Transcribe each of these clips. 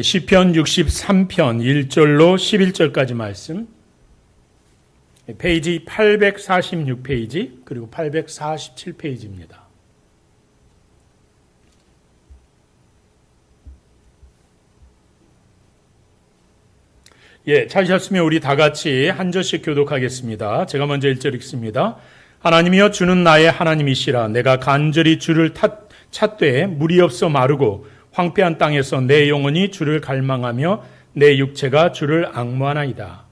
시편 63편 1절로 11절까지 말씀, 페이지 846페이지 그리고 847페이지입니다. 찾으셨으면 우리 다 같이 한 절씩 교독하겠습니다. 제가 먼저 1절 읽습니다. 하나님이여 주는 나의 하나님이시라. 내가 간절히 주를 찾되 물이 없어 마르고 황폐한 땅에서 내 영혼이 주를 갈망하며 내 육체가 주를 앙무하나이다.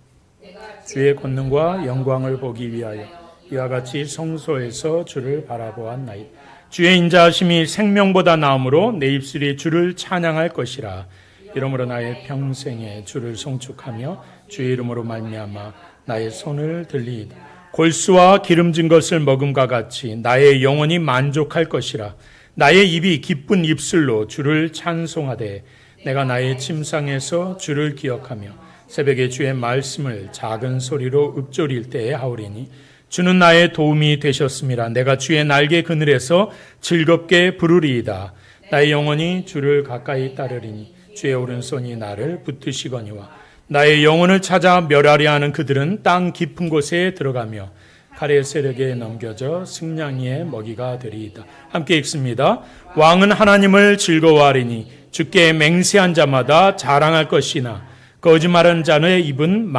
주의 권능과 영광을 보기 위하여 이와 같이 성소에서 주를 바라보았나이다. 주의 인자하심이 생명보다 나음으로 내 입술이 주를 찬양할 것이라. 이러므로 나의 평생에 주를 송축하며 주의 이름으로 말미암아 나의 손을 들리이다. 골수와 기름진 것을 먹음과 같이 나의 영혼이 만족할 것이라. 나의 입이 기쁜 입술로 주를 찬송하되 내가 나의 침상에서 주를 기억하며 새벽에 주의 말씀을 작은 소리로 읊조릴 때에 하오리니 주는 나의 도움이 되셨음이라. 내가 주의 날개 그늘에서 즐겁게 부르리이다. 나의 영혼이 주를 가까이 따르리니 주의 오른손이 나를 붙드시거니와 나의 영혼을 찾아 멸하려 하는 그들은 땅 깊은 곳에 들어가며 칼의 세력에 넘겨져 승냥이의 먹이가 되리이다. 함께 읽습니다. 왕은 하나님을 즐거워하리니 주께 맹세한 자마다 자랑할 것이나 거짓말하는 자의 입은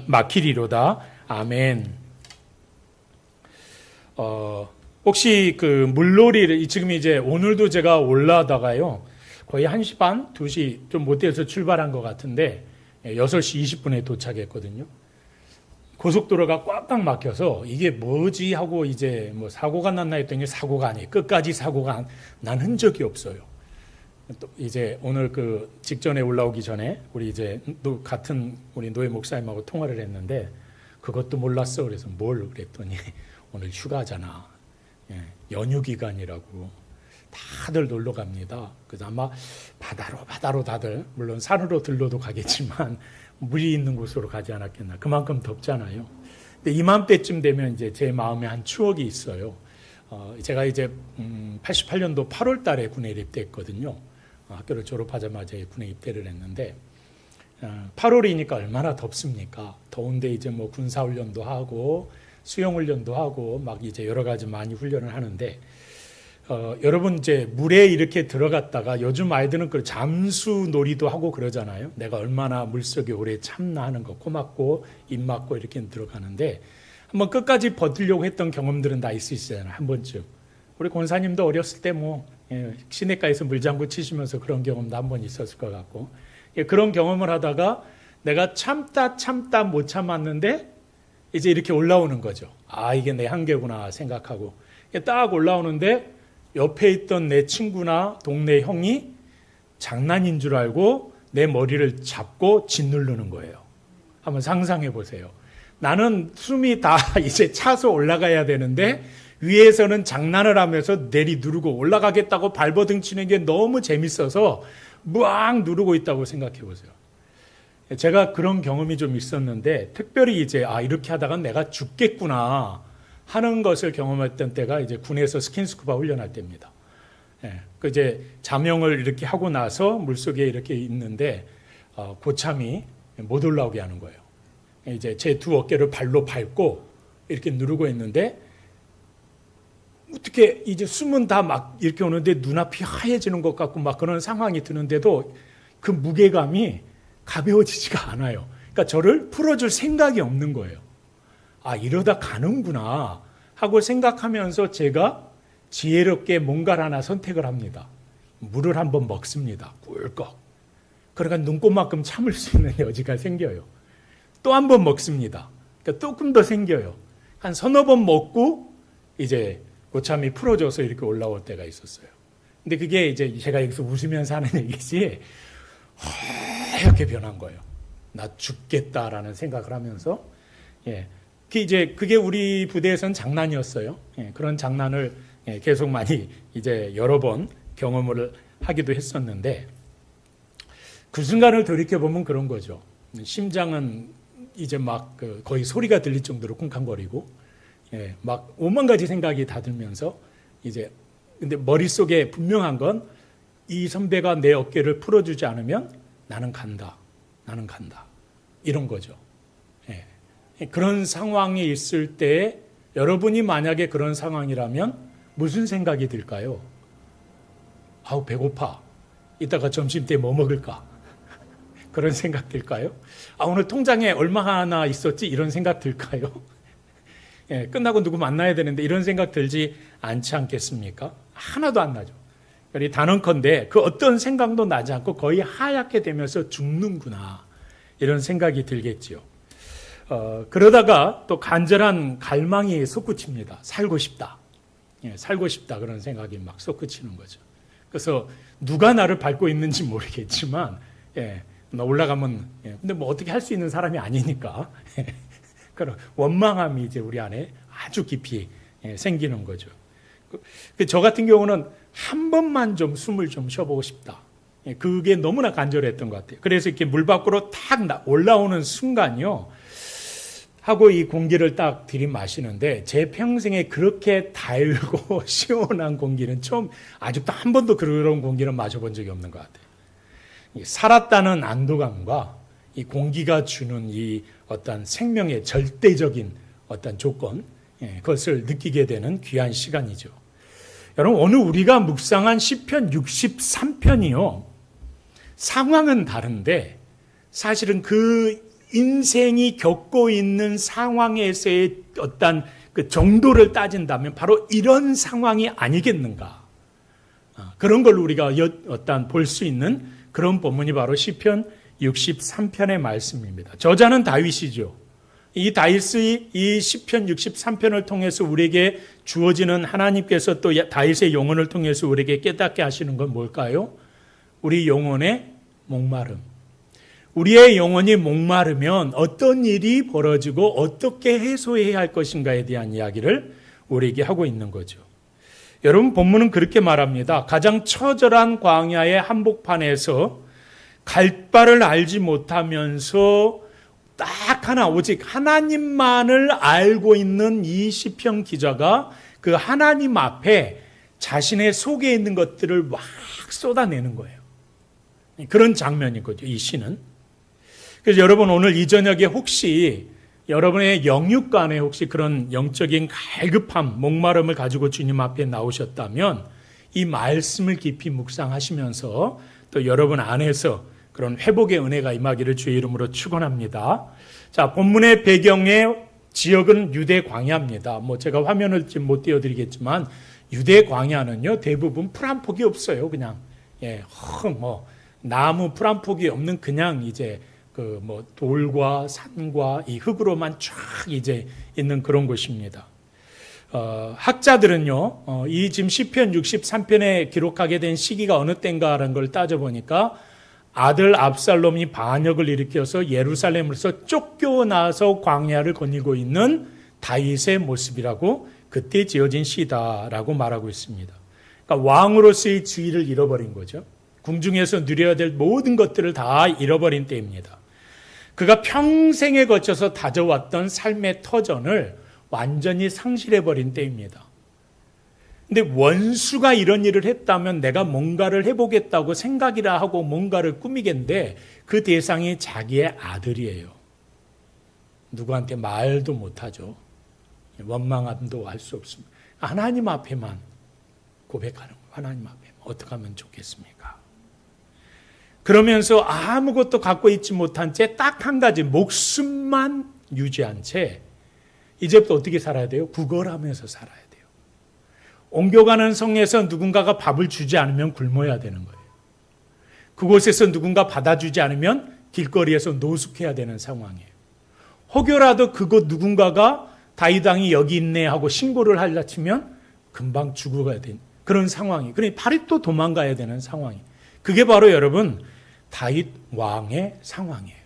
막히리로다. 아멘. 혹시 그 물놀이를 지금 이제 오늘도 제가 올라다가요 거의 1시 반, 2시 좀 못돼서 출발한 것 같은데 6시 20분에 도착했거든요. 고속도로가 꽉꽉 막혀서 이게 뭐지 하고 이제 뭐 사고가 났나 했더니 사고가 아니에요. 끝까지 사고가 난 흔적이 없어요. 또 이제 오늘 그 직전에 올라오기 전에 우리 이제 같은 우리 노예 목사님하고 통화를 했는데 그것도 몰랐어. 그래서 뭘 그랬더니 오늘 휴가잖아. 연휴 기간이라고 다들 놀러 갑니다. 그래서 아마 바다로 다들 물론 산으로 들러도 가겠지만 물이 있는 곳으로 가지 않았겠나. 그만큼 덥잖아요. 근데 이맘때쯤 되면 이제 제 마음에 한 추억이 있어요. 제가 이제 88년도 8월 달에 군에 입대했거든요. 학교를 졸업하자마자 군에 입대를 했는데 8월이니까 얼마나 덥습니까? 더운데 이제 뭐 군사훈련도 하고 수영훈련도 하고 막 이제 여러 가지 많이 훈련을 하는데 여러분 이제 물에 이렇게 들어갔다가 요즘 아이들은 그 잠수 놀이도 하고 그러잖아요. 내가 얼마나 물속에 오래 참나 하는 거 코 막고 입 막고 이렇게 들어가는데 한번 끝까지 버티려고 했던 경험들은 다 있으시잖아요. 한 번쯤. 우리 권사님도 어렸을 때 뭐 시내가에서 물장구 치시면서 그런 경험도 한 번 있었을 것 같고 그런 경험을 하다가 내가 참다 못 참았는데 이제 이렇게 올라오는 거죠. 아 이게 내 한계구나 생각하고 딱 올라오는데 옆에 있던 내 친구나 동네 형이 장난인 줄 알고 내 머리를 잡고 짓누르는 거예요. 한번 상상해 보세요. 나는 숨이 다 이제 차서 올라가야 되는데 위에서는 장난을 하면서 내리누르고 올라가겠다고 발버둥 치는 게 너무 재밌어서 무악 누르고 있다고 생각해 보세요. 제가 그런 경험이 좀 있었는데 특별히 이제 이렇게 하다가 내가 죽겠구나 하는 것을 경험했던 때가 이제 군에서 스킨스쿠버 훈련할 때입니다. 그 이제 자명을 이렇게 하고 나서 물속에 이렇게 있는데 고참이 못 올라오게 하는 거예요. 이제 제 두 어깨를 발로 밟고 이렇게 누르고 있는데 어떻게 이제 숨은 다 막 이렇게 오는데 눈앞이 하얘지는 것 같고 막 그런 상황이 드는데도 그 무게감이 가벼워지지가 않아요. 그러니까 저를 풀어줄 생각이 없는 거예요. 이러다 가는구나 하고 생각하면서 제가 지혜롭게 뭔가를 하나 선택을 합니다. 물을 한번 먹습니다. 꿀꺽. 그러니까 눈곱만큼 참을 수 있는 여지가 생겨요. 또 한 번 먹습니다. 그러니까 조금 더 생겨요. 한 서너 번 먹고 이제 고참이 풀어줘서 이렇게 올라올 때가 있었어요. 근데 그게 이제 제가 여기서 웃으면서 하는 얘기지 하얗게 변한 거예요. 나 죽겠다라는 생각을 하면서 그게 우리 부대에서는 장난이었어요. 그런 장난을 계속 많이 이제 여러 번 경험을 하기도 했었는데 그 순간을 돌이켜 보면 그런 거죠. 심장은 이제 막 거의 소리가 들릴 정도로 쿵쾅거리고 막 오만 가지 생각이 다 들면서 이제 근데 머릿속에 분명한 건 이 선배가 내 어깨를 풀어주지 않으면 나는 간다. 나는 간다. 이런 거죠. 예. 그런 상황에 있을 때 여러분이 만약에 그런 상황이라면 무슨 생각이 들까요? 아우, 배고파. 이따가 점심 때 뭐 먹을까? 그런 생각 들까요? 아, 오늘 통장에 얼마 하나 있었지? 이런 생각 들까요? 예, 끝나고 누구 만나야 되는데 이런 생각 들지 않지 않겠습니까? 하나도 안 나죠. 단언컨대 그 어떤 생각도 나지 않고 거의 하얗게 되면서 죽는구나. 이런 생각이 들겠지요. 그러다가 또 간절한 갈망이 솟구칩니다. 살고 싶다. 예, 살고 싶다. 그런 생각이 막 솟구치는 거죠. 그래서 누가 나를 밟고 있는지 모르겠지만, 예, 나 올라가면, 예, 근데 뭐 어떻게 할 수 있는 사람이 아니니까, 그런 원망함이 이제 우리 안에 아주 깊이 생기는 거죠. 저 같은 경우는 한 번만 좀 숨을 좀 쉬어보고 싶다. 그게 너무나 간절했던 것 같아요. 그래서 이렇게 물 밖으로 탁 올라오는 순간요, 하고 이 공기를 딱 들이마시는데 제 평생에 그렇게 달고 시원한 공기는 처음, 아직도 한 번도 그런 공기를 마셔본 적이 없는 것 같아요. 살았다는 안도감과 이 공기가 주는 이 어떤 생명의 절대적인 어떤 조건, 그것을 느끼게 되는 귀한 시간이죠. 여러분, 오늘 우리가 묵상한 시편 63편이요. 상황은 다른데 사실은 그 인생이 겪고 있는 상황에서의 어떤 그 정도를 따진다면 바로 이런 상황이 아니겠는가. 그런 걸 우리가 볼 수 있는 그런 본문이 바로 시편 63편의 말씀입니다. 저자는 다윗이죠. 이 다윗의 이 시편 63편을 통해서 우리에게 주어지는 하나님께서 또 다윗의 영혼을 통해서 우리에게 깨닫게 하시는 건 뭘까요? 우리 영혼의 목마름. 우리의 영혼이 목마르면 어떤 일이 벌어지고 어떻게 해소해야 할 것인가에 대한 이야기를 우리에게 하고 있는 거죠. 여러분, 본문은 그렇게 말합니다. 가장 처절한 광야의 한복판에서 갈 바를 알지 못하면서 딱 하나, 오직 하나님만을 알고 있는 이 시편 기자가 그 하나님 앞에 자신의 속에 있는 것들을 막 쏟아내는 거예요. 그런 장면이거든요, 이 시는. 그래서 여러분, 오늘 이 저녁에 혹시 여러분의 영육간에 혹시 그런 영적인 갈급함, 목마름을 가지고 주님 앞에 나오셨다면 이 말씀을 깊이 묵상하시면서 또 여러분 안에서 그런 회복의 은혜가 임하기를 주의 이름으로 축원합니다. 자, 본문의 배경의 지역은 유대 광야입니다. 뭐 제가 화면을 지금 못 띄워드리겠지만 유대 광야는요 대부분 풀 한 폭이 없어요. 그냥 나무 풀 한 폭이 없는 그냥 이제 그 돌과 산과 이 흙으로만 쫙 이제 있는 그런 곳입니다. 학자들은요, 이 지금 시편 63편에 기록하게 된 시기가 어느 때인가라는 걸 따져보니까 아들 압살롬이 반역을 일으켜서 예루살렘에서 쫓겨나서 광야를 거니고 있는 다윗의 모습이라고 그때 지어진 시다라고 말하고 있습니다. 그러니까 왕으로서의 지위를 잃어버린 거죠. 궁중에서 누려야 될 모든 것들을 다 잃어버린 때입니다. 그가 평생에 거쳐서 다져왔던 삶의 터전을 완전히 상실해버린 때입니다. 근데 원수가 이런 일을 했다면 내가 뭔가를 해보겠다고 생각이라 하고 뭔가를 꾸미겠는데 그 대상이 자기의 아들이에요. 누구한테 말도 못하죠. 원망함도 할 수 없습니다. 하나님 앞에만 고백하는 거예요. 하나님 앞에 어떻게 하면 좋겠습니까? 그러면서 아무것도 갖고 있지 못한 채 딱 한 가지 목숨만 유지한 채 이제부터 어떻게 살아야 돼요? 구걸하면서 살아야 돼요. 옮겨가는 성에서 누군가가 밥을 주지 않으면 굶어야 되는 거예요. 그곳에서 누군가 받아주지 않으면 길거리에서 노숙해야 되는 상황이에요. 혹여라도 그곳 누군가가 다윗 왕이 여기 있네 하고 신고를 하려 치면 금방 죽어가야 되는 그런 상황이. 그러니 바로 또 도망가야 되는 상황이. 그게 바로 여러분 다윗 왕의 상황이에요.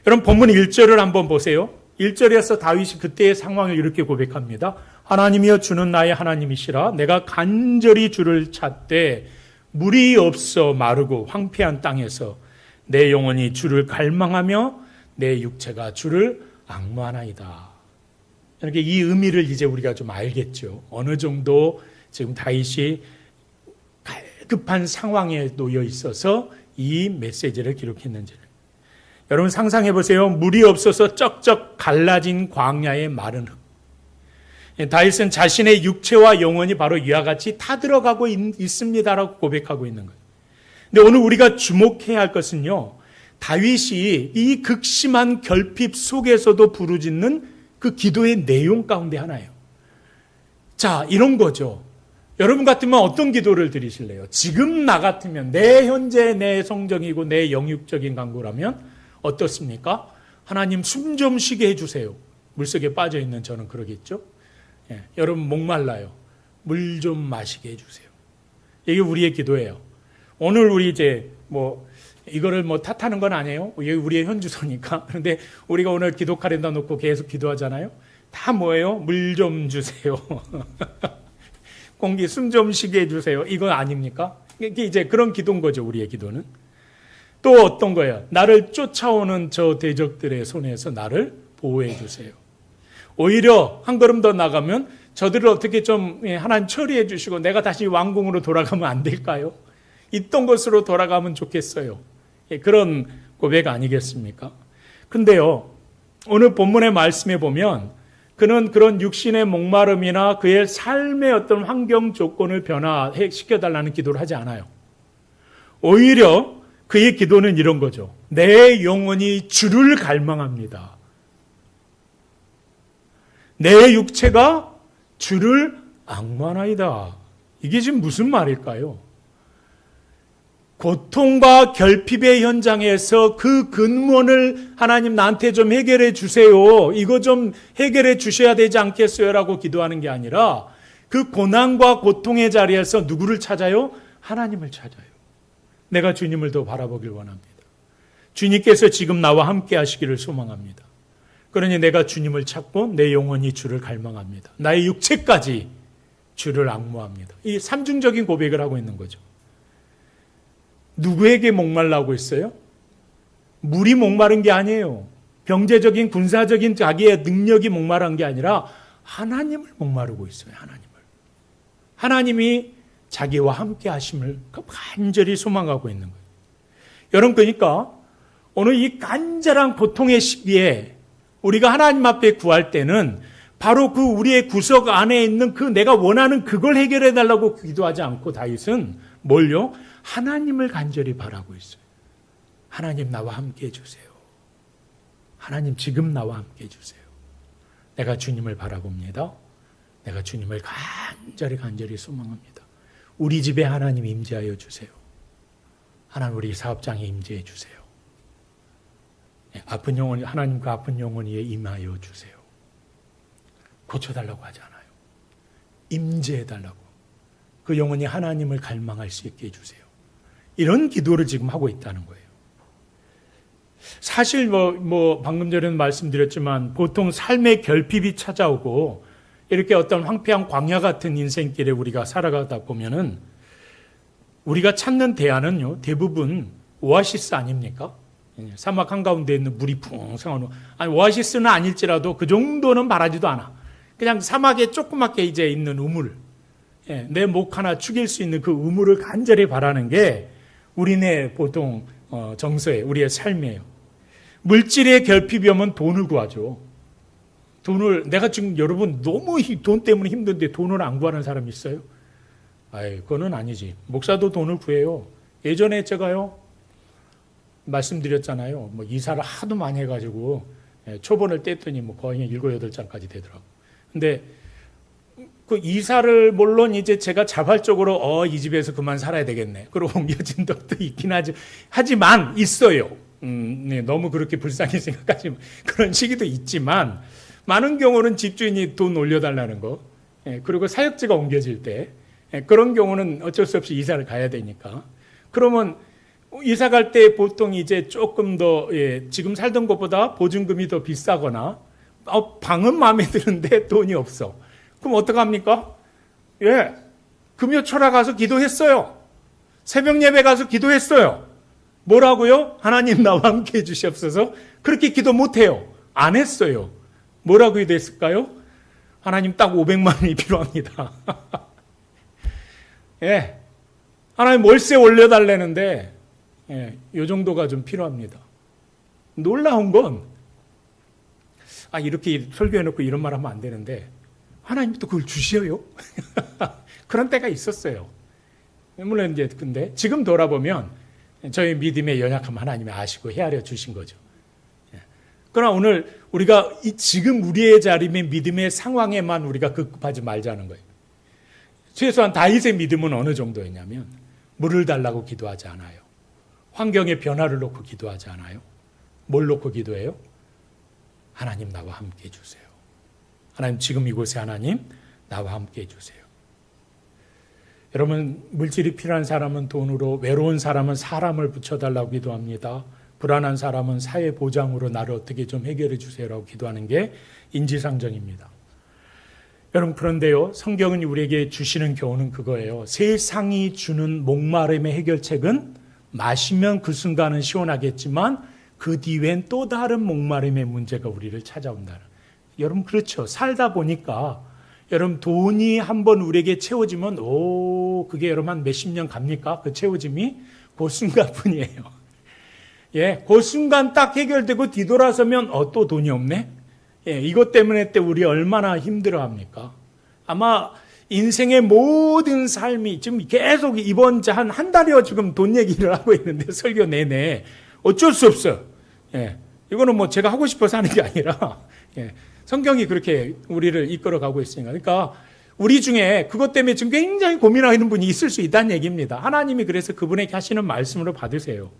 여러분 본문 1절을 한번 보세요. 1절에서 다윗이 그때의 상황을 이렇게 고백합니다. 하나님이여 주는 나의 하나님이시라. 내가 간절히 주를 찾되 물이 없어 마르고 황폐한 땅에서 내 영혼이 주를 갈망하며 내 육체가 주를 앙무하나이다. 이렇게 이 의미를 이제 우리가 좀 알겠죠. 어느 정도 지금 다윗이 급한 상황에 놓여 있어서 이 메시지를 기록했는지를. 여러분 상상해 보세요. 물이 없어서 쩍쩍 갈라진 광야의 마른 흙. 다윗은 자신의 육체와 영혼이 바로 이와 같이 타들어가고 있습니다라고 고백하고 있는 거예요. 근데 오늘 우리가 주목해야 할 것은요, 다윗이 이 극심한 결핍 속에서도 부르짖는 그 기도의 내용 가운데 하나예요. 자, 이런 거죠. 여러분 같으면 어떤 기도를 드리실래요? 지금 나 같으면 내 현재 내 성정이고 내 영육적인 간구라면 어떻습니까? 하나님 숨 좀 쉬게 해주세요. 물속에 빠져있는 저는 그러겠죠. 예, 여러분 목말라요. 물 좀 마시게 해주세요. 이게 우리의 기도예요. 오늘 우리 이제 이거를 탓하는 건 아니에요. 이게 우리의 현주소니까. 그런데 우리가 오늘 기도 카렌더 놓고 계속 기도하잖아요. 다 뭐예요? 물 좀 주세요. 공기 숨 좀 쉬게 해주세요. 이건 아닙니까? 이게 이제 그런 기도인 거죠. 우리의 기도는. 또 어떤 거예요? 나를 쫓아오는 저 대적들의 손에서 나를 보호해 주세요. 오히려 한 걸음 더 나가면 저들을 어떻게 좀 하나님 처리해 주시고 내가 다시 왕궁으로 돌아가면 안 될까요? 있던 곳으로 돌아가면 좋겠어요. 그런 고백 아니겠습니까? 근데요, 오늘 본문의 말씀에 보면 그는 그런 육신의 목마름이나 그의 삶의 어떤 환경 조건을 변화시켜달라는 기도를 하지 않아요. 오히려 그의 기도는 이런 거죠. 내 영혼이 주를 갈망합니다. 내 육체가 주를 앙망하이다. 이게 지금 무슨 말일까요? 고통과 결핍의 현장에서 그 근원을 하나님 나한테 좀 해결해 주세요. 이거 좀 해결해 주셔야 되지 않겠어요? 라고 기도하는 게 아니라 그 고난과 고통의 자리에서 누구를 찾아요? 하나님을 찾아요. 내가 주님을 더 바라보길 원합니다. 주님께서 지금 나와 함께 하시기를 소망합니다. 그러니 내가 주님을 찾고 내 영혼이 주를 갈망합니다. 나의 육체까지 주를 앙모합니다. 이 삼중적인 고백을 하고 있는 거죠. 누구에게 목말라고 있어요? 물이 목마른 게 아니에요. 경제적인 군사적인 자기의 능력이 목마른 게 아니라 하나님을 목마르고 있어요. 하나님이 자기와 함께 하심을 간절히 소망하고 있는 거예요. 여러분, 그러니까 오늘 이 간절한 고통의 시기에 우리가 하나님 앞에 구할 때는 바로 그 우리의 구석 안에 있는 그 내가 원하는 그걸 해결해 달라고 기도하지 않고 다윗은 뭘요? 하나님을 간절히 바라고 있어요. 하나님 나와 함께 해주세요. 하나님 지금 나와 함께 해주세요. 내가 주님을 바라봅니다. 내가 주님을 간절히 소망합니다. 우리 집에 하나님 임재하여 주세요. 하나님 우리 사업장에 임재해 주세요. 아픈 영혼이 하나님 그 아픈 영혼이에 임하여 주세요. 고쳐달라고 하지 않아요. 임재해달라고. 그 영혼이 하나님을 갈망할 수 있게 해주세요. 이런 기도를 지금 하고 있다는 거예요. 사실 방금 전에는 말씀드렸지만 보통 삶의 결핍이 찾아오고 이렇게 어떤 황폐한 광야 같은 인생길에 우리가 살아가다 보면은 우리가 찾는 대안은요, 대부분 오아시스 아닙니까? 사막 한가운데 있는 물이 풍성한, 아니, 오아시스는 아닐지라도 그 정도는 바라지도 않아. 그냥 사막에 조그맣게 이제 있는 우물, 내 목 하나 축일 수 있는 그 우물을 간절히 바라는 게 우리네 보통 정서에 우리의 삶이에요. 물질의 결핍이 오면 돈을 구하죠. 내가 지금 여러분 너무 돈 때문에 힘든데 돈을 안 구하는 사람 있어요? 그거는 아니지. 목사도 돈을 구해요. 예전에 제가요, 말씀드렸잖아요. 이사를 하도 많이 해가지고 초본을 뗐더니 거의 7, 8장까지 되더라고. 근데 그 이사를 물론 이제 제가 자발적으로 이 집에서 그만 살아야 되겠네. 그러고 옮겨진 적도 있긴 하지만 있어요. 너무 그렇게 불쌍히 생각하지 그런 시기도 있지만 많은 경우는 집주인이 돈 올려달라는 거, 그리고 사역지가 옮겨질 때 그런 경우는 어쩔 수 없이 이사를 가야 되니까. 그러면 이사 갈 때 보통 이제 조금 더 지금 살던 것보다 보증금이 더 비싸거나 방은 마음에 드는데 돈이 없어. 그럼 어떡합니까? 금요철에 가서 기도했어요. 새벽 예배 가서 기도했어요. 뭐라고요? 하나님 나와 함께 해주시옵소서. 그렇게 기도 못해요. 안 했어요. 뭐라고 기도했을까요? 하나님 딱 500만 원이 필요합니다. 하나님 월세 올려달라는데 이 정도가 좀 필요합니다. 놀라운 건, 이렇게 설교해놓고 이런 말 하면 안 되는데, 하나님이 또 그걸 주셔요? 그런 때가 있었어요. 물론 이제, 근데 지금 돌아보면, 저희 믿음의 연약함 하나님이 아시고 헤아려 주신 거죠. 그러나 오늘 우리가 지금 우리의 자리의 믿음의 상황에만 우리가 급급하지 말자는 거예요. 최소한 다윗의 믿음은 어느 정도였냐면, 물을 달라고 기도하지 않아요. 환경의 변화를 놓고 기도하지 않아요. 뭘 놓고 기도해요? 하나님 나와 함께 해주세요. 하나님 지금 이곳에 하나님 나와 함께 해주세요. 여러분, 물질이 필요한 사람은 돈으로, 외로운 사람은 사람을 붙여달라고 기도합니다. 불안한 사람은 사회 보장으로 나를 어떻게 좀 해결해 주세요라고 기도하는 게 인지상정입니다. 여러분, 그런데요, 성경은 우리에게 주시는 교훈은 그거예요. 세상이 주는 목마름의 해결책은 마시면 그 순간은 시원하겠지만 그 뒤엔 또 다른 목마름의 문제가 우리를 찾아온다는. 여러분, 그렇죠. 살다 보니까 여러분, 돈이 한번 우리에게 채워지면 그게 여러분 한 몇십 년 갑니까? 그 채워짐이 그 순간뿐이에요. 그 순간 딱 해결되고 뒤돌아서면 또 돈이 없네? 이것 때문에 우리 얼마나 힘들어합니까? 아마 인생의 모든 삶이 지금 계속 이번 한 달여 지금 돈 얘기를 하고 있는데, 설교 내내 어쩔 수 없어요. 이거는 뭐 제가 하고 싶어서 하는 게 아니라 성경이 그렇게 우리를 이끌어가고 있으니까. 그러니까 우리 중에 그것 때문에 지금 굉장히 고민하는 분이 있을 수 있다는 얘기입니다. 하나님이 그래서 그분에게 하시는 말씀으로 받으세요.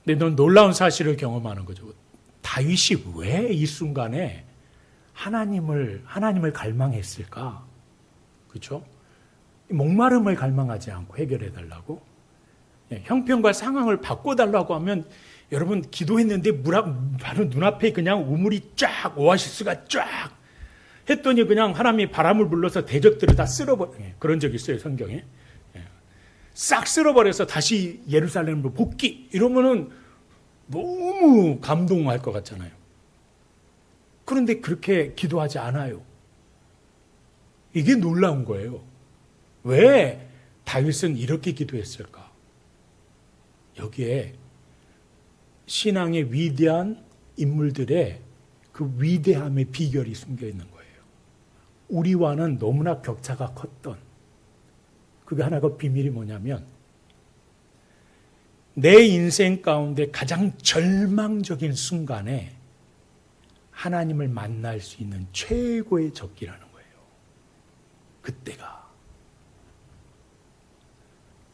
근데 넌 놀라운 사실을 경험하는 거죠. 다윗이 왜 이 순간에 하나님을 갈망했을까? 그렇죠? 목마름을 갈망하지 않고 해결해 달라고? 형편과 상황을 바꿔달라고 하면, 여러분, 기도했는데 바로 눈앞에 그냥 우물이 쫙, 오아시스가 쫙 했더니 그냥 하나님이 바람을 불러서 대적들을 다 쓸어버려. 그런 적 있어요, 성경에. 싹 쓸어버려서 다시 예루살렘으로 복귀. 이러면은 너무 감동할 것 같잖아요. 그런데 그렇게 기도하지 않아요. 이게 놀라운 거예요. 왜 다윗은 이렇게 기도했을까? 여기에 신앙의 위대한 인물들의 그 위대함의 비결이 숨겨 있는 거예요. 우리와는 너무나 격차가 컸던, 그게 하나가 비밀이 뭐냐면, 내 인생 가운데 가장 절망적인 순간에 하나님을 만날 수 있는 최고의 적기라는 거예요. 그때가.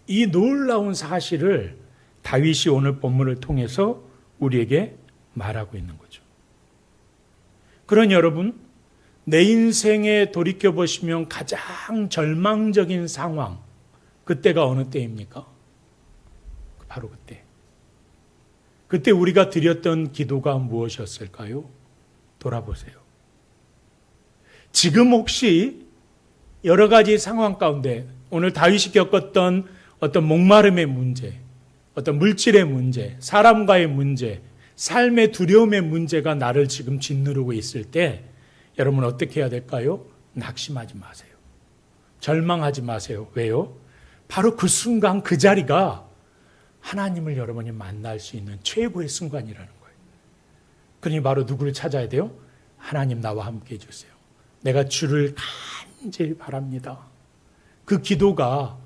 이 놀라운 사실을 다윗이 오늘 본문을 통해서 우리에게 말하고 있는 거죠. 그러니 여러분, 내 인생에 돌이켜보시면 가장 절망적인 상황, 그때가 어느 때입니까? 바로 그때. 그때 우리가 드렸던 기도가 무엇이었을까요? 돌아보세요. 지금 혹시 여러 가지 상황 가운데 오늘 다윗이 겪었던 어떤 목마름의 문제, 어떤 물질의 문제, 사람과의 문제, 삶의 두려움의 문제가 나를 지금 짓누르고 있을 때 여러분 어떻게 해야 될까요? 낙심하지 마세요. 절망하지 마세요. 왜요? 바로 그 순간 그 자리가 하나님을 여러분이 만날 수 있는 최고의 순간이라는 거예요. 그러니 바로 누구를 찾아야 돼요? 하나님 나와 함께 해주세요. 내가 주를 간절히 바랍니다. 그 기도가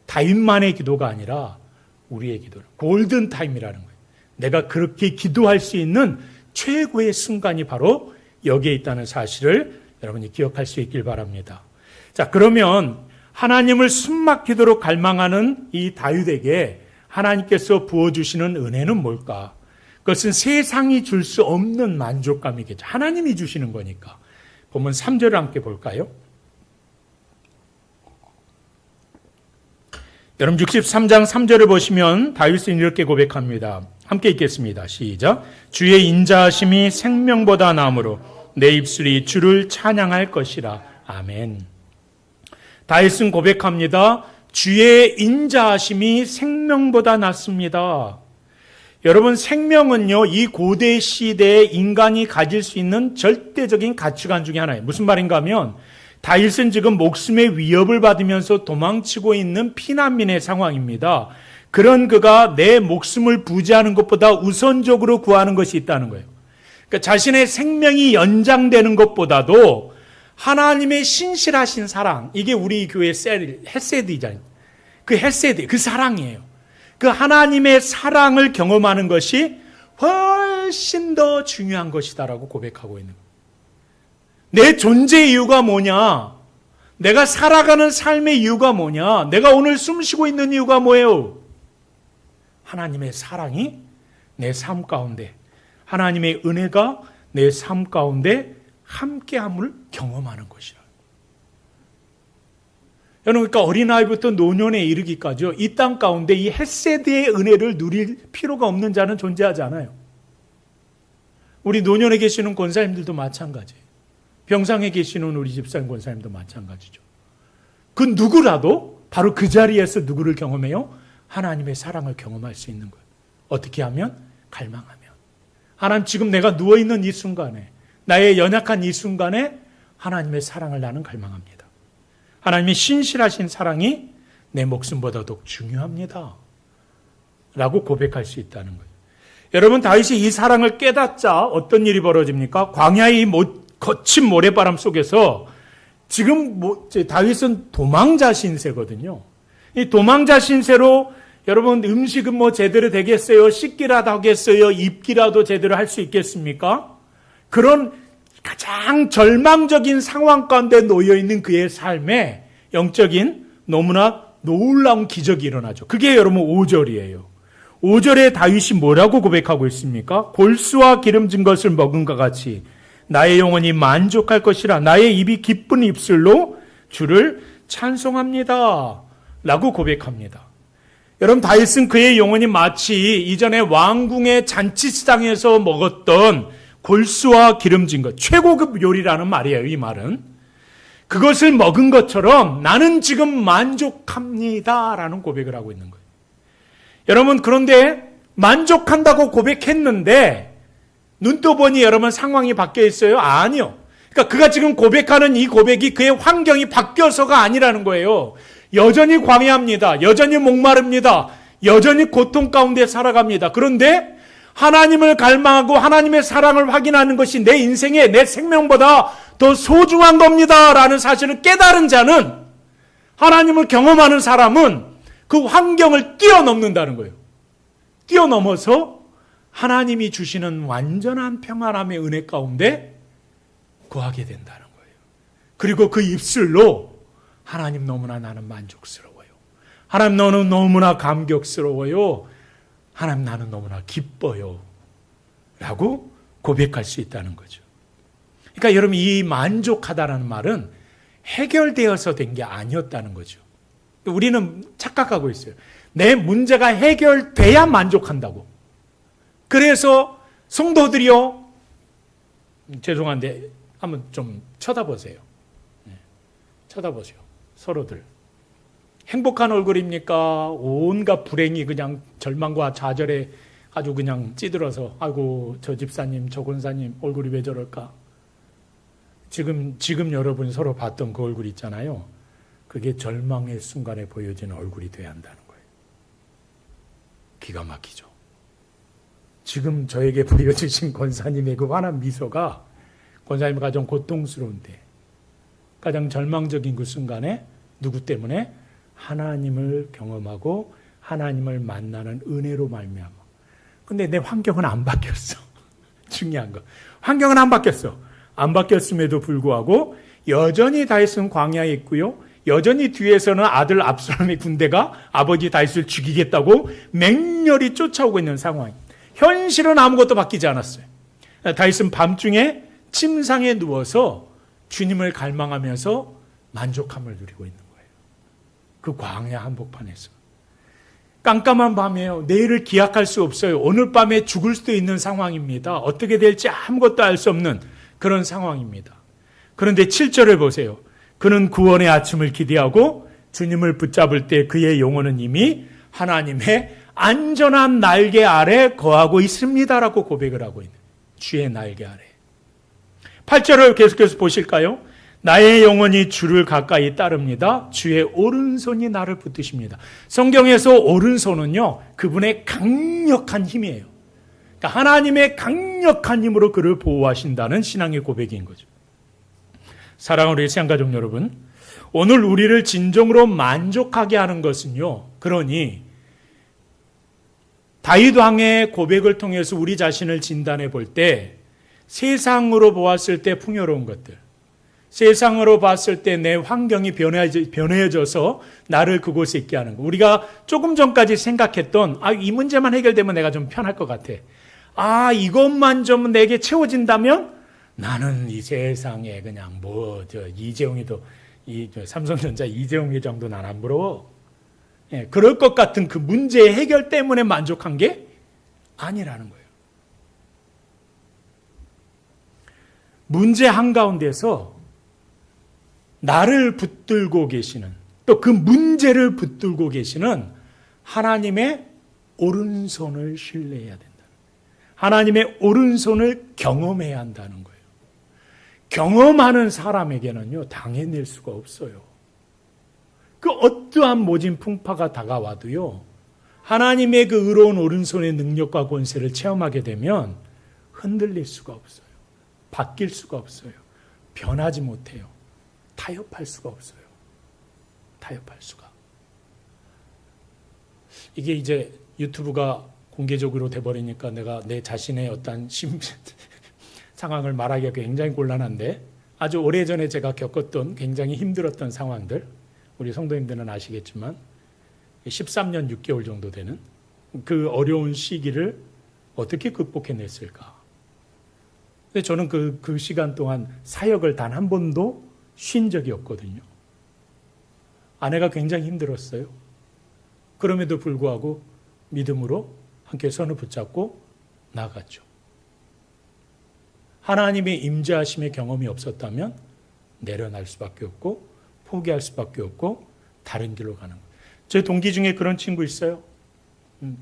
다윗만의 기도가 아니라 우리의 기도를, 골든타임이라는 거예요. 내가 그렇게 기도할 수 있는 최고의 순간이 바로 여기에 있다는 사실을 여러분이 기억할 수 있길 바랍니다. 자, 그러면 하나님을 숨막히도록 갈망하는 이 다윗에게 하나님께서 부어주시는 은혜는 뭘까? 그것은 세상이 줄 수 없는 만족감이겠죠. 하나님이 주시는 거니까. 보면 3절을 함께 볼까요? 여러분 63장 3절을 보시면 다윗은 이렇게 고백합니다. 함께 읽겠습니다. 시작. 주의 인자하심이 생명보다 나으므로 내 입술이 주를 찬양할 것이라. 아멘. 다윗은 고백합니다. 주의 인자하심이 생명보다 낫습니다. 여러분, 생명은요, 이 고대 시대에 인간이 가질 수 있는 절대적인 가치관 중에 하나예요. 무슨 말인가 하면 다윗은 지금 목숨의 위협을 받으면서 도망치고 있는 피난민의 상황입니다. 그런 그가 내 목숨을 부지하는 것보다 우선적으로 구하는 것이 있다는 거예요. 그러니까 자신의 생명이 연장되는 것보다도 하나님의 신실하신 사랑, 이게 우리 교회의 헤세드이잖아요. 그 헤세드, 그 사랑이에요. 그 하나님의 사랑을 경험하는 것이 훨씬 더 중요한 것이다라고 고백하고 있는 거예요. 내 존재의 이유가 뭐냐? 내가 살아가는 삶의 이유가 뭐냐? 내가 오늘 숨 쉬고 있는 이유가 뭐예요? 하나님의 사랑이 내 삶 가운데, 하나님의 은혜가 내 삶 가운데 함께함을 경험하는 것이라. 여러분, 그러니까 어린아이부터 노년에 이르기까지요, 이 땅 가운데 이 헷세드의 은혜를 누릴 필요가 없는 자는 존재하지 않아요. 우리 노년에 계시는 권사님들도 마찬가지예요. 병상에 계시는 우리 집사님 권사님도 마찬가지죠. 그 누구라도 바로 그 자리에서 누구를 경험해요? 하나님의 사랑을 경험할 수 있는 거예요. 어떻게 하면? 갈망하면. 하나님, 지금 내가 누워있는 이 순간에, 나의 연약한 이 순간에 하나님의 사랑을 나는 갈망합니다. 하나님의 신실하신 사랑이 내 목숨보다 더 중요합니다. 라고 고백할 수 있다는 거예요. 여러분, 다윗이 이 사랑을 깨닫자 어떤 일이 벌어집니까? 광야의 거친 모래바람 속에서 지금 다윗은 도망자 신세거든요. 이 도망자 신세로 여러분, 음식은 제대로 되겠어요? 씻기라도 하겠어요? 입기라도 제대로 할 수 있겠습니까? 그런 가장 절망적인 상황 가운데 놓여있는 그의 삶에 영적인 너무나 놀라운 기적이 일어나죠. 그게 여러분 5절이에요. 5절에 다윗이 뭐라고 고백하고 있습니까? 골수와 기름진 것을 먹은 것 같이 나의 영혼이 만족할 것이라. 나의 입이 기쁜 입술로 주를 찬송합니다. 라고 고백합니다. 여러분, 다윗은 그의 영혼이 마치 이전에 왕궁의 잔치상에서 먹었던 골수와 기름진 것, 최고급 요리라는 말이에요. 이 말은 그것을 먹은 것처럼 나는 지금 만족합니다 라는 고백을 하고 있는 거예요. 여러분, 그런데 만족한다고 고백했는데 눈 떠보니 여러분 상황이 바뀌어 있어요? 아니요. 그러니까 그가 지금 고백하는 이 고백이 그의 환경이 바뀌어서가 아니라는 거예요. 여전히 광야합니다. 여전히 목마릅니다. 여전히 고통 가운데 살아갑니다. 그런데 하나님을 갈망하고 하나님의 사랑을 확인하는 것이 내 인생에 내 생명보다 더 소중한 겁니다 라는 사실을 깨달은 자는, 하나님을 경험하는 사람은 그 환경을 뛰어넘는다는 거예요. 뛰어넘어서 하나님이 주시는 완전한 평안함의 은혜 가운데 거하게 된다는 거예요. 그리고 그 입술로 하나님, 너무나 나는 만족스러워요. 하나님, 너는 너무나 감격스러워요. 하나님, 나는 너무나 기뻐요. 라고 고백할 수 있다는 거죠. 그러니까 여러분, 이 만족하다라는 말은 해결되어서 된 게 아니었다는 거죠. 우리는 착각하고 있어요. 내 문제가 해결돼야 만족한다고. 그래서 성도들이요, 죄송한데 한번 좀 쳐다보세요. 쳐다보세요. 서로들. 행복한 얼굴입니까? 온갖 불행이 그냥 절망과 좌절에 아주 그냥 찌들어서, 아이고 저 집사님, 저 권사님 얼굴이 왜 저럴까? 지금 여러분 서로 봤던 그 얼굴 있잖아요. 그게 절망의 순간에 보여지는 얼굴이 돼야 한다는 거예요. 기가 막히죠. 지금 저에게 보여주신 권사님의 그 환한 미소가 권사님 가장 고통스러운데, 가장 절망적인 그 순간에 누구 때문에? 하나님을 경험하고 하나님을 만나는 은혜로 말미암아. 근데 내 환경은 안 바뀌었어. 중요한 거. 환경은 안 바뀌었어. 안 바뀌었음에도 불구하고 여전히 다윗은 광야에 있고요. 여전히 뒤에서는 아들 압살롬의 군대가 아버지 다윗을 죽이겠다고 맹렬히 쫓아오고 있는 상황. 현실은 아무것도 바뀌지 않았어요. 다윗은 밤중에 침상에 누워서 주님을 갈망하면서 만족함을 누리고 있는 거예요. 그 광야 한복판에서. 깜깜한 밤이에요. 내일을 기약할 수 없어요. 오늘 밤에 죽을 수도 있는 상황입니다. 어떻게 될지 아무것도 알 수 없는 그런 상황입니다. 그런데 7절을 보세요. 그는 구원의 아침을 기대하고 주님을 붙잡을 때 그의 영혼은 이미 하나님의 안전한 날개 아래 거하고 있습니다라고 고백을 하고 있는, 주의 날개 아래. 8절을 계속해서 보실까요? 나의 영혼이 주를 가까이 따릅니다. 주의 오른손이 나를 붙드십니다. 성경에서 오른손은요, 그분의 강력한 힘이에요. 그러니까 하나님의 강력한 힘으로 그를 보호하신다는 신앙의 고백인 거죠. 사랑하는 우리 시향가족 여러분, 오늘 우리를 진정으로 만족하게 하는 것은요, 그러니 다윗 왕의 고백을 통해서 우리 자신을 진단해 볼 때 세상으로 보았을 때 풍요로운 것들, 세상으로 봤을 때 내 환경이 변해져서 나를 그곳에 있게 하는 거. 우리가 조금 전까지 생각했던 이 문제만 해결되면 내가 좀 편할 것 같아. 이것만 좀 내게 채워진다면 나는 이 세상에 그냥 이재용이도 삼성전자 이재용 회장도 난 안 부러워. 그럴 것 같은 그 문제의 해결 때문에 만족한 게 아니라는 거예요. 문제 한가운데서 나를 붙들고 계시는, 또 그 문제를 붙들고 계시는 하나님의 오른손을 신뢰해야 된다. 하나님의 오른손을 경험해야 한다는 거예요. 경험하는 사람에게는요, 당해낼 수가 없어요. 그 어떠한 모진 풍파가 다가와도요, 하나님의 그 의로운 오른손의 능력과 권세를 체험하게 되면 흔들릴 수가 없어요. 바뀔 수가 없어요. 변하지 못해요. 타협할 수가 없어요. 타협할 수가. 이게 이제 유튜브가 공개적으로 돼버리니까 내가 내 자신의 어떤 상황을 말하기가 굉장히 곤란한데, 아주 오래전에 제가 겪었던 굉장히 힘들었던 상황들, 우리 성도님들은 아시겠지만 13년 6개월 정도 되는 그 어려운 시기를 어떻게 극복해냈을까. 근데 저는 그 시간 동안 사역을 단 한 번도 쉰 적이 없거든요. 아내가 굉장히 힘들었어요. 그럼에도 불구하고 믿음으로 함께 손을 붙잡고 나아갔죠. 하나님의 임재하심의 경험이 없었다면 내려날 수밖에 없고 포기할 수밖에 없고 다른 길로 가는 거예요. 제 동기 중에 그런 친구 있어요.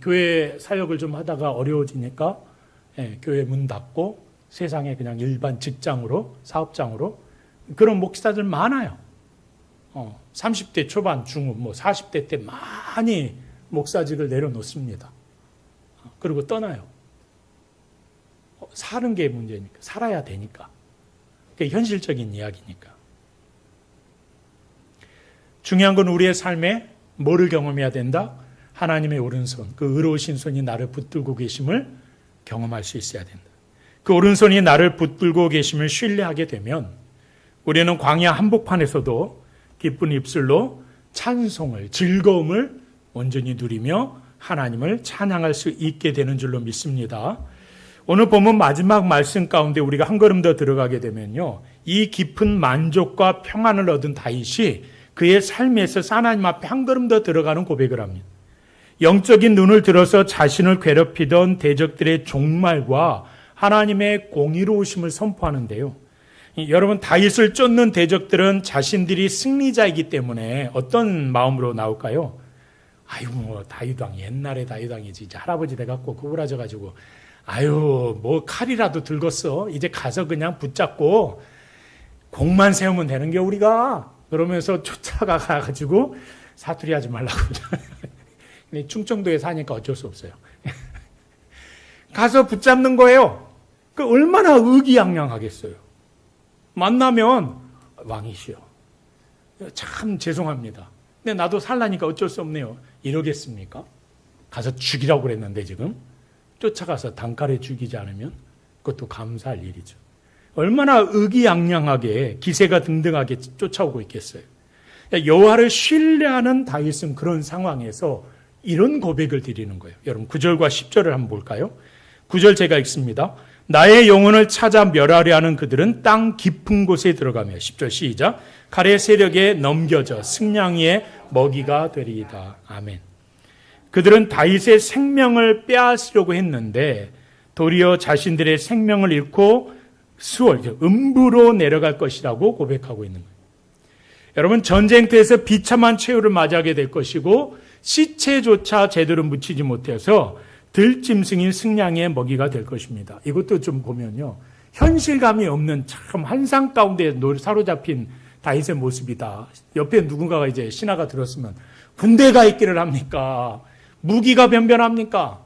교회 사역을 좀 하다가 어려워지니까 교회 문 닫고 세상에 그냥 일반 직장으로, 사업장으로, 그런 목사들 많아요. 30대 초반, 중후, 40대 때 많이 목사직을 내려놓습니다. 그리고 떠나요. 사는 게 문제니까, 살아야 되니까. 그게 현실적인 이야기니까. 중요한 건 우리의 삶에 뭐를 경험해야 된다? 하나님의 오른손, 그 의로우신 손이 나를 붙들고 계심을 경험할 수 있어야 된다. 그 오른손이 나를 붙들고 계심을 신뢰하게 되면 우리는 광야 한복판에서도 기쁜 입술로 찬송을, 즐거움을 온전히 누리며 하나님을 찬양할 수 있게 되는 줄로 믿습니다. 오늘 본문 마지막 말씀 가운데 우리가 한 걸음 더 들어가게 되면요, 이 깊은 만족과 평안을 얻은 다윗이 그의 삶에서 하나님 앞에 한 걸음 더 들어가는 고백을 합니다. 영적인 눈을 들어서 자신을 괴롭히던 대적들의 종말과 하나님의 공의로우심을 선포하는데요. 여러분, 다윗을 쫓는 대적들은 자신들이 승리자이기 때문에 어떤 마음으로 나올까요? 다윗왕, 옛날에 다윗왕이지, 이제 할아버지 돼갖고 구부라져가지고 칼이라도 들겠어. 이제 가서 그냥 붙잡고 공만 세우면 되는 게 우리가. 그러면서 쫓아가가지고 사투리 하지 말라고. 충청도에 사니까 어쩔 수 없어요. 가서 붙잡는 거예요. 그 얼마나 의기양양하겠어요. 만나면 왕이시여, 참 죄송합니다. 근데 나도 살라니까 어쩔 수 없네요. 이러겠습니까? 가서 죽이라고 그랬는데 지금 쫓아가서 단칼에 죽이지 않으면 그것도 감사할 일이죠. 얼마나 의기양양하게 기세가 등등하게 쫓아오고 있겠어요. 여호와를 신뢰하는 다윗은 그런 상황에서 이런 고백을 드리는 거예요. 여러분 9절과 10절을 한번 볼까요? 9절 제가 읽습니다. 나의 영혼을 찾아 멸하려 하는 그들은 땅 깊은 곳에 들어가며 10절 시작. 칼의 세력에 넘겨져 승냥이의 먹이가 되리이다. 아멘. 그들은 다윗의 생명을 빼앗으려고 했는데 도리어 자신들의 생명을 잃고 수월, 음부로 내려갈 것이라고 고백하고 있는 거예요. 여러분, 전쟁터에서 비참한 최후를 맞이하게 될 것이고 시체조차 제대로 묻히지 못해서 들짐승인 승냥이의 먹이가 될 것입니다. 이것도 좀 보면요, 현실감이 없는 참 환상 가운데 사로잡힌 다윗의 모습이다. 옆에 누군가가 이제 신하가 들었으면 군대가 있기를 합니까? 무기가 변변합니까?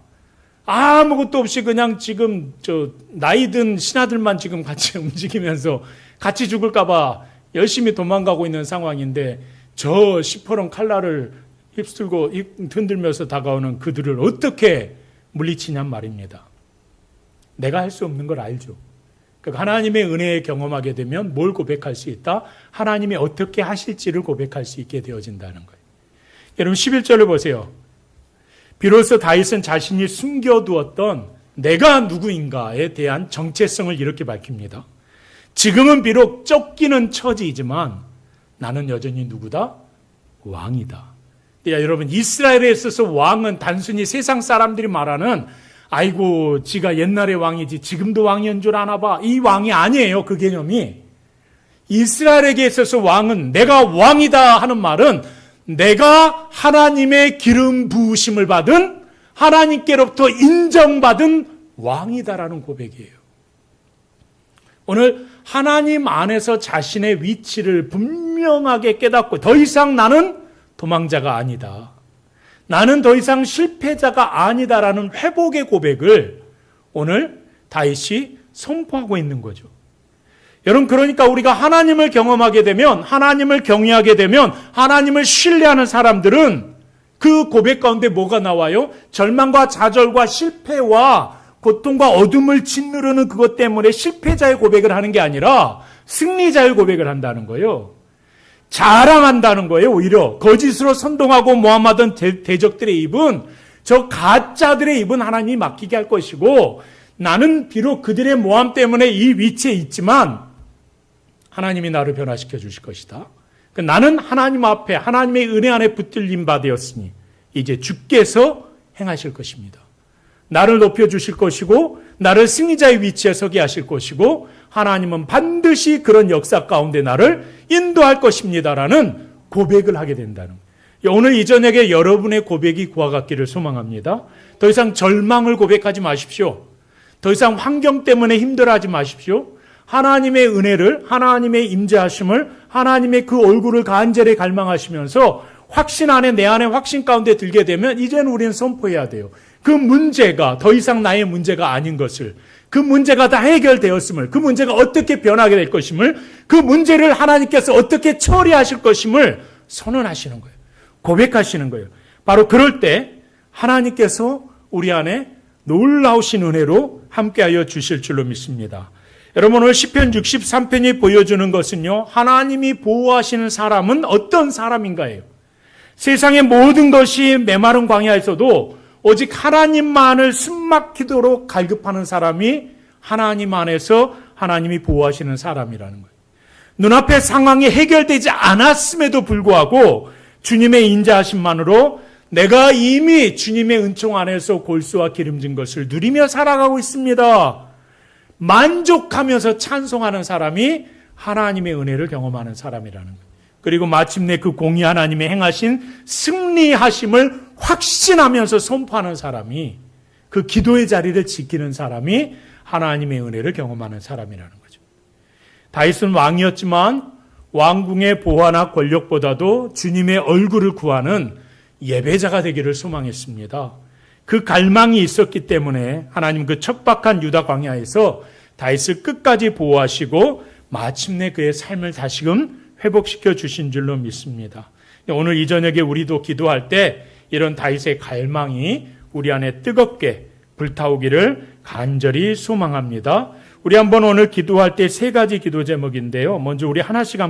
아무것도 없이 그냥 지금 나이든 신하들만 지금 같이 움직이면서 같이 죽을까봐 열심히 도망가고 있는 상황인데 저 시퍼런 칼날을 휩쓸고 흔들면서 다가오는 그들을 어떻게 물리치냔 말입니다. 내가 할 수 없는 걸 알죠. 그러니까 하나님의 은혜에 경험하게 되면 뭘 고백할 수 있다? 하나님이 어떻게 하실지를 고백할 수 있게 되어진다는 거예요. 여러분 11절을 보세요. 비로소 다윗은 자신이 숨겨두었던 내가 누구인가에 대한 정체성을 이렇게 밝힙니다. 지금은 비록 쫓기는 처지이지만 나는 여전히 누구다? 왕이다. 여러분 이스라엘에 있어서 왕은 단순히 세상 사람들이 말하는 아이고 지가 옛날에 왕이지 지금도 왕인 줄 아나 봐. 이 왕이 아니에요. 그 개념이. 이스라엘에게 있어서 왕은 내가 왕이다 하는 말은 내가 하나님의 기름 부으심을 받은 하나님께로부터 인정받은 왕이다라는 고백이에요. 오늘 하나님 안에서 자신의 위치를 분명하게 깨닫고 더 이상 나는 도망자가 아니다. 나는 더 이상 실패자가 아니다라는 회복의 고백을 오늘 다윗이 선포하고 있는 거죠. 여러분 그러니까 우리가 하나님을 경험하게 되면 하나님을 경외하게 되면 하나님을 신뢰하는 사람들은 그 고백 가운데 뭐가 나와요? 절망과 좌절과 실패와 고통과 어둠을 짓누르는 그것 때문에 실패자의 고백을 하는 게 아니라 승리자의 고백을 한다는 거예요. 자랑한다는 거예요. 오히려 거짓으로 선동하고 모함하던 대적들의 입은 저 가짜들의 입은 하나님이 맡기게 할 것이고 나는 비록 그들의 모함 때문에 이 위치에 있지만 하나님이 나를 변화시켜 주실 것이다. 나는 하나님 앞에 하나님의 은혜 안에 붙들림 바 되었으니 이제 주께서 행하실 것입니다. 나를 높여주실 것이고 나를 승리자의 위치에 서게 하실 것이고 하나님은 반드시 그런 역사 가운데 나를 인도할 것입니다라는 고백을 하게 된다는 거예요. 오늘 이 저녁에 여러분의 고백이 그와 같기를 소망합니다. 더 이상 절망을 고백하지 마십시오. 더 이상 환경 때문에 힘들어하지 마십시오. 하나님의 은혜를 하나님의 임재하심을 하나님의 그 얼굴을 간절히 갈망하시면서 확신 안에 내 안에 확신 가운데 들게 되면 이제는 우리는 선포해야 돼요. 그 문제가 더 이상 나의 문제가 아닌 것을 그 문제가 다 해결되었음을 그 문제가 어떻게 변하게 될 것임을 그 문제를 하나님께서 어떻게 처리하실 것임을 선언하시는 거예요. 고백하시는 거예요. 바로 그럴 때 하나님께서 우리 안에 놀라우신 은혜로 함께하여 주실 줄로 믿습니다. 여러분 오늘 시편 63편이 보여주는 것은요. 하나님이 보호하시는 사람은 어떤 사람인가예요. 세상의 모든 것이 메마른 광야에서도 오직 하나님만을 숨막히도록 갈급하는 사람이 하나님 안에서 하나님이 보호하시는 사람이라는 거예요. 눈앞의 상황이 해결되지 않았음에도 불구하고 주님의 인자하심만으로 내가 이미 주님의 은총 안에서 골수와 기름진 것을 누리며 살아가고 있습니다. 만족하면서 찬송하는 사람이 하나님의 은혜를 경험하는 사람이라는 거예요. 그리고 마침내 그 공의 하나님의 행하신 승리하심을 확신하면서 선포하는 사람이 그 기도의 자리를 지키는 사람이 하나님의 은혜를 경험하는 사람이라는 거죠. 다윗은 왕이었지만 왕궁의 보화나 권력보다도 주님의 얼굴을 구하는 예배자가 되기를 소망했습니다. 그 갈망이 있었기 때문에 하나님 그 척박한 유다 광야에서 다윗을 끝까지 보호하시고 마침내 그의 삶을 다시금 회복시켜 주신 줄로 믿습니다. 오늘 이 저녁에 우리도 기도할 때 이런 다윗의 갈망이 우리 안에 뜨겁게 불타오기를 간절히 소망합니다. 우리 한번 오늘 기도할 때 세 가지 기도 제목인데요. 먼저 우리 하나씩